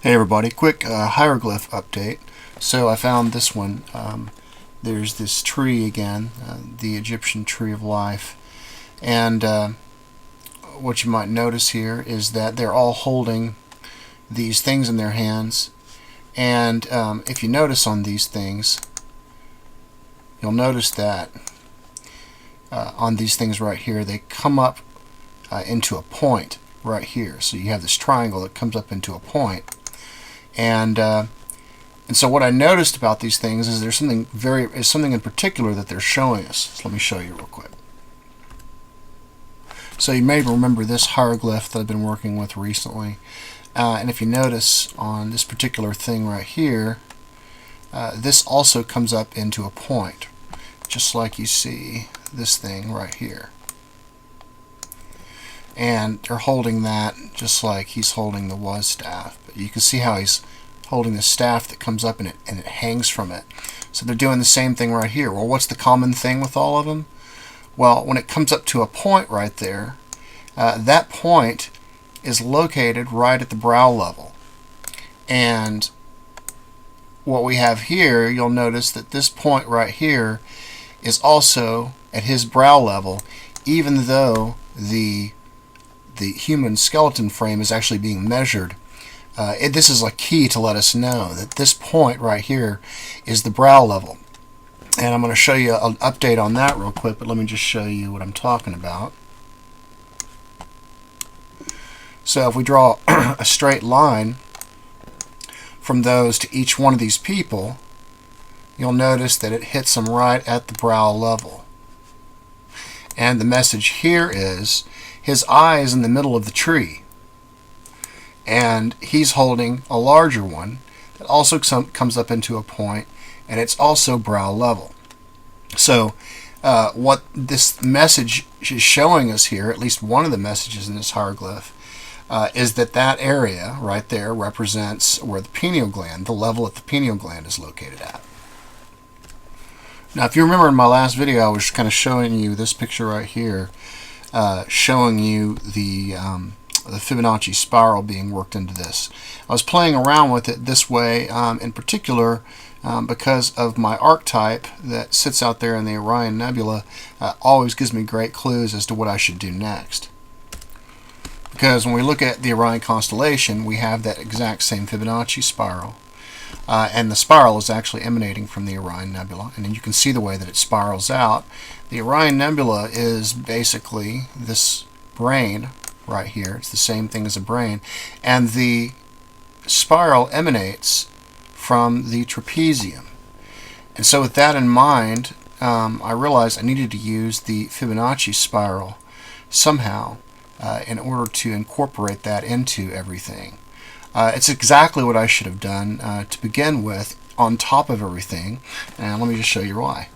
Hey everybody, quick hieroglyph update. So I found this one. There's this tree again, the Egyptian tree of life. And what you might notice here is that they're all holding these things in their hands. And if you notice on these things, you'll notice that on these things right here, they come up into a point right here. So you have this triangle that comes up into a point. And so what I noticed about these things is there's something in particular that they're showing us. So let me show you real quick. So you may remember this hieroglyph that I've been working with recently. And if you notice on this particular thing right here, this also comes up into a point, just like you see this thing right here. And they're holding that just like he's holding the was staff. But you can see how he's holding the staff that comes up and it hangs from it. So they're doing the same thing right here. Well, what's the common thing with all of them? Well, when it comes up to a point right there, that point is located right at the brow level. And what we have here, you'll notice that this point right here is also at his brow level, even though the human skeleton frame is actually being measured. This is a key to let us know that this point right here is the brow level. And I'm going to show you an update on that real quick, but let me just show you what I'm talking about. So if we draw a straight line from those to each one of these people, you'll notice that it hits them right at the brow level. And the message here is his eye is in the middle of the tree, and he's holding a larger one that also comes up into a point, and it's also brow level. So what this message is showing us here, at least one of the messages in this hieroglyph, is that area right there represents where the pineal gland, the level that the pineal gland is located at. Now, if you remember in my last video, I was kind of showing you this picture right here, showing you the Fibonacci spiral being worked into this. I was playing around with it this way, in particular, because of my archetype that sits out there in the Orion Nebula. Always gives me great clues as to what I should do next. Because when we look at the Orion constellation, we have that exact same Fibonacci spiral. And the spiral is actually emanating from the Orion Nebula. And then you can see the way that it spirals out. The Orion Nebula is basically this brain right here. It's the same thing as a brain. And the spiral emanates from the trapezium. And so with that in mind, I realized I needed to use the Fibonacci spiral somehow in order to incorporate that into everything. It's exactly what I should have done to begin with on top of everything. And let me just show you why.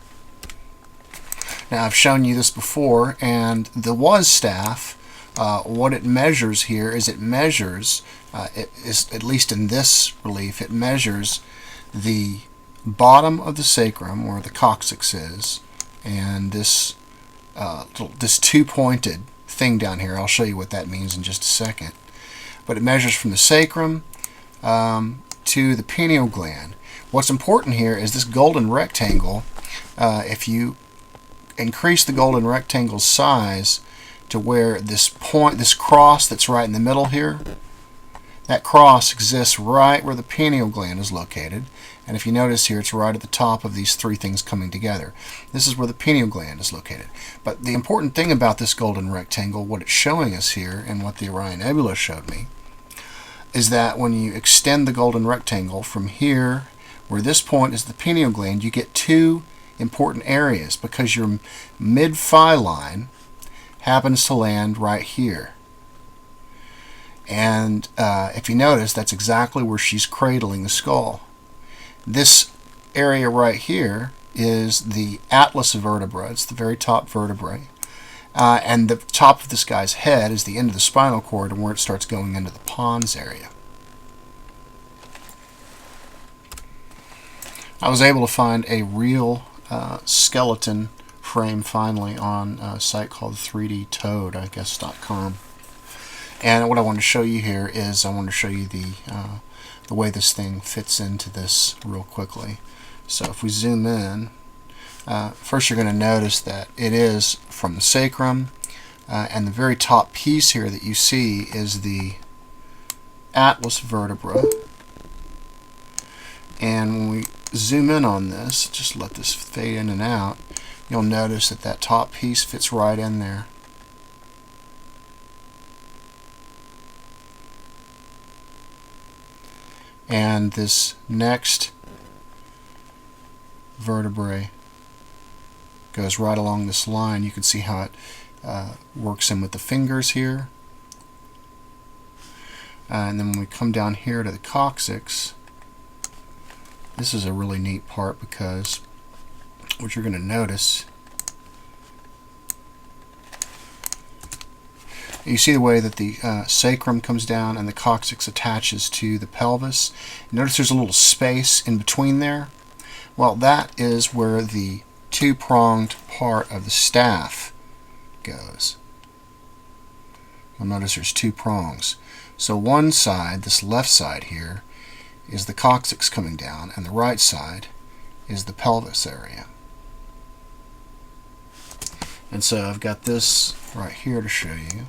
Now, I've shown you this before, and the was staff, what it measures here is it measures, at least in this relief, it measures the bottom of the sacrum, where the coccyx is, and this two-pointed thing down here. I'll show you what that means in just a second. But it measures from the sacrum to the pineal gland. What's important here is this golden rectangle. If you increase the golden rectangle's size to where this cross that's right in the middle here, that cross exists right where the pineal gland is located. And if you notice here, it's right at the top of these three things coming together. This is where the pineal gland is located. But the important thing about this golden rectangle, what it's showing us here, and what the Orion Nebula showed me, is that when you extend the golden rectangle from here, where this point is the pineal gland, you get two important areas, because your mid-phi line happens to land right here. And if you notice, that's exactly where she's cradling the skull. This area right here is the atlas vertebra. It's the very top vertebrae. And the top of this guy's head is the end of the spinal cord, and where it starts going into the pons area. I was able to find a real skeleton frame finally on a site called 3dtoad, I guess.com. And what I wanted to show you here is I wanted to show you the way this thing fits into this real quickly. So if we zoom in, first you're going to notice that it is from the sacrum, and the very top piece here that you see is the atlas vertebra. And when we zoom in on this, just let this fade in and out, you'll notice that that top piece fits right in there. And this next vertebrae goes right along this line. You can see how it works in with the fingers here. And then when we come down here to the coccyx, this is a really neat part, because what you're going to notice, you see the way that the sacrum comes down and the coccyx attaches to the pelvis. Notice there's a little space in between there. Well, that is where the two-pronged part of the staff goes. You'll notice there's two prongs. So one side, this left side here, is the coccyx coming down, and the right side is the pelvis area. And so I've got this right here to show you.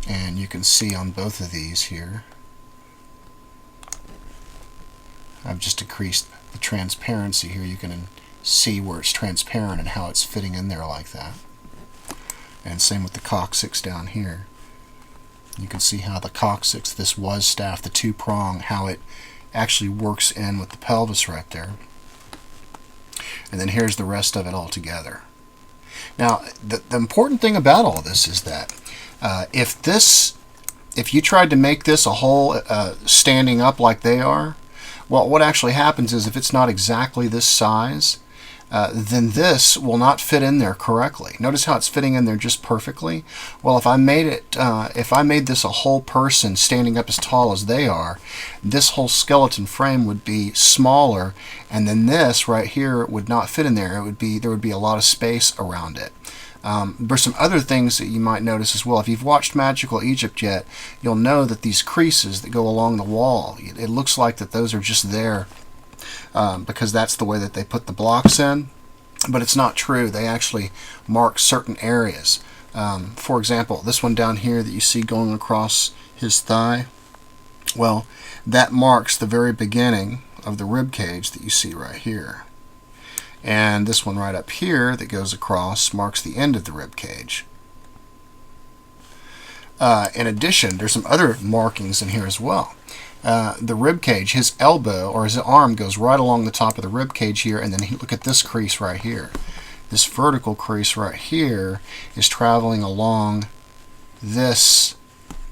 And you can see on both of these here, I've just decreased the transparency here. You can see where it's transparent and how it's fitting in there like that. And same with the coccyx down here. You can see how the coccyx, this was staff, the two-prong, how it actually works in with the pelvis right there. And then here's the rest of it all together. Now, the important thing about all this is that if you tried to make this a whole standing up like they are, well, what actually happens is if it's not exactly this size, then this will not fit in there correctly. Notice how it's fitting in there just perfectly. Well, if I made this a whole person standing up as tall as they are, this whole skeleton frame would be smaller, and then this right here would not fit in there. There would be a lot of space around it. There's some other things that you might notice as well. If you've watched Magical Egypt yet, you'll know that these creases that go along the wall, it looks like that those are just there because that's the way that they put the blocks in, but it's not true. They actually mark certain areas. For example, this one down here that you see going across his thigh, well, that marks the very beginning of the rib cage that you see right here. And this one right up here that goes across marks the end of the rib cage. In addition, there's some other markings in here as well. The rib cage, his elbow or his arm goes right along the top of the rib cage here, and then look at this crease right here. This vertical crease right here is traveling along this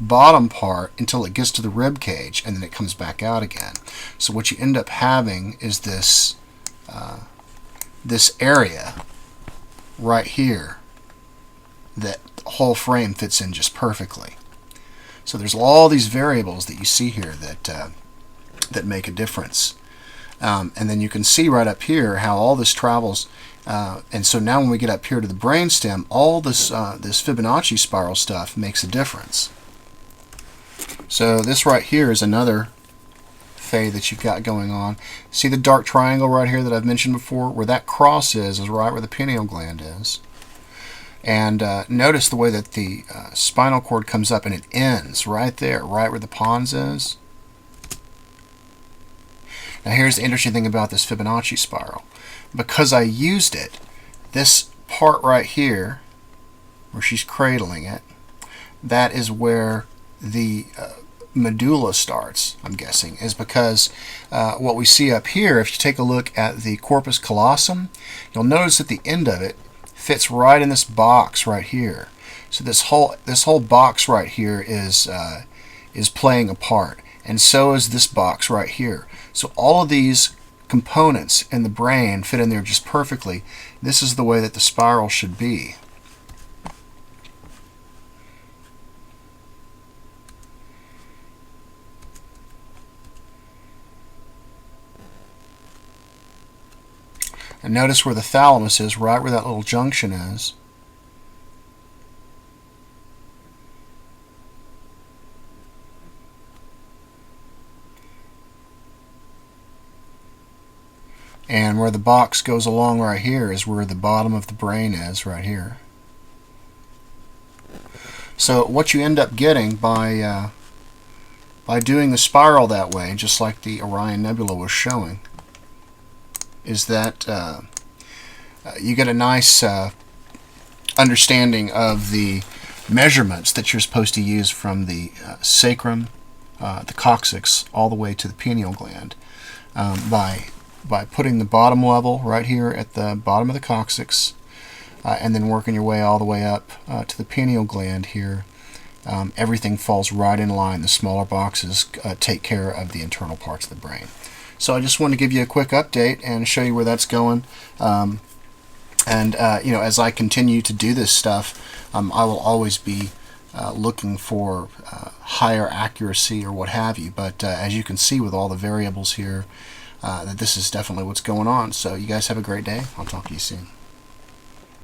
bottom part until it gets to the rib cage, and then it comes back out again. So what you end up having is this this area right here that the whole frame fits in just perfectly. So there's all these variables that you see here that make a difference. And then you can see right up here how all this travels. And so now when we get up here to the brainstem, all this Fibonacci spiral stuff makes a difference. So this right here is another fade that you've got going on. See the dark triangle right here that I've mentioned before? Where that cross is right where the pineal gland is. And notice the way that the spinal cord comes up and it ends right there, right where the pons is. Now here's the interesting thing about this Fibonacci spiral. Because I used it, this part right here, where she's cradling it, that is where the medulla starts, I'm guessing, is because what we see up here, if you take a look at the corpus callosum, you'll notice that the end of it fits right in this box right here. So this whole box right here is playing a part, and so is this box right here. So all of these components in the brain fit in there just perfectly. This is the way that the spiral should be. And notice where the thalamus is, right where that little junction is. and where the box goes along right here is where the bottom of the brain is, right here. So what you end up getting by doing the spiral that way, just like the Orion Nebula was showing, is that you get a nice understanding of the measurements that you're supposed to use from the sacrum, the coccyx, all the way to the pineal gland, by putting the bottom level right here at the bottom of the coccyx, and then working your way all the way up to the pineal gland here. Everything falls right in line. The smaller boxes take care of the internal parts of the brain. So I just wanted to give you a quick update and show you where that's going. As I continue to do this stuff, I will always be looking for higher accuracy or what have you. But as you can see with all the variables here, that this is definitely what's going on. So you guys have a great day. I'll talk to you soon.